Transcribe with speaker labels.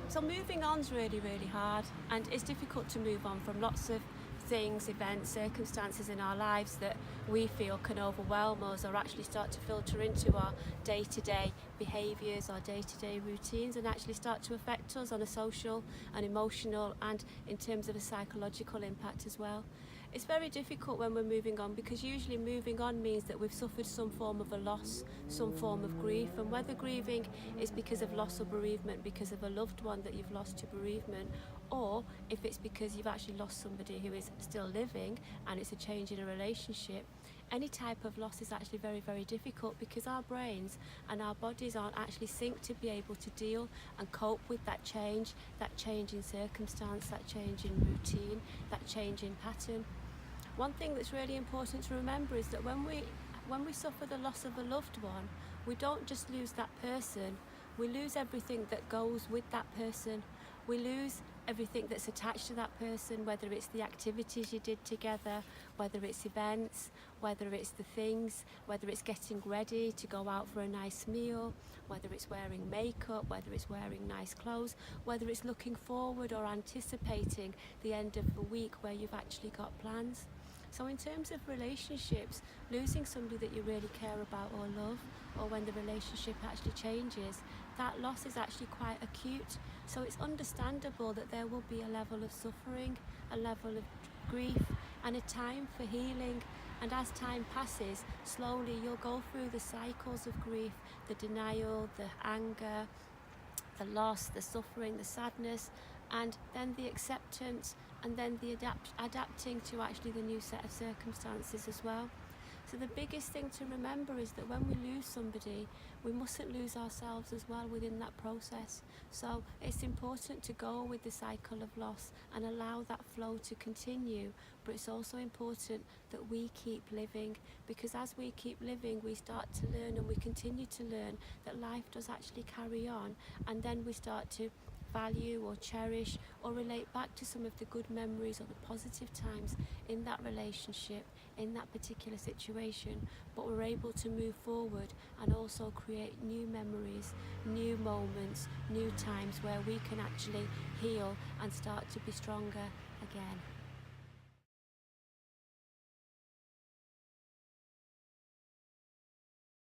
Speaker 1: So moving on's really, really hard, and it's difficult to move on from lots of things, events, circumstances in our lives that we feel can overwhelm us or actually start to filter into our day-to-day behaviours, our day-to-day routines, and actually start to affect us on a social and emotional and in terms of a psychological impact as well. It's very difficult when we're moving on, because usually moving on means that we've suffered some form of a loss, some form of grief, and whether grieving is because of loss or bereavement, because of a loved one that you've lost to bereavement, or if it's because you've actually lost somebody who is still living and it's a change in a relationship, any type of loss is actually very, very difficult, because our brains and our bodies aren't actually synced to be able to deal and cope with that change in circumstance, that change in routine, that change in pattern. One thing that's really important to remember is that when we suffer the loss of a loved one, we don't just lose that person, we lose everything that goes with that person. We lose everything that's attached to that person, whether it's the activities you did together, whether it's events, whether it's the things, whether it's getting ready to go out for a nice meal, whether it's wearing makeup, whether it's wearing nice clothes, whether it's looking forward or anticipating the end of the week where you've actually got plans. So in terms of relationships, losing somebody that you really care about or love, or when the relationship actually changes, that loss is actually quite acute. So it's understandable that there will be a level of suffering, a level of grief, and a time for healing. And as time passes, slowly you'll go through the cycles of grief, the denial, the anger, the loss, the suffering, the sadness, and then the acceptance, and then the adapting to actually the new set of circumstances as well. So the biggest thing to remember is that when we lose somebody, we mustn't lose ourselves as well within that process. So it's important to go with the cycle of loss and allow that flow to continue. But it's also important that we keep living, because as we keep living, we start to learn, and we continue to learn, that life does actually carry on. And then we start to value or cherish or relate back to some of the good memories or the positive times in that relationship, in that particular situation. But we're able to move forward and also create new memories, new moments, new times where we can actually heal and start to be stronger again.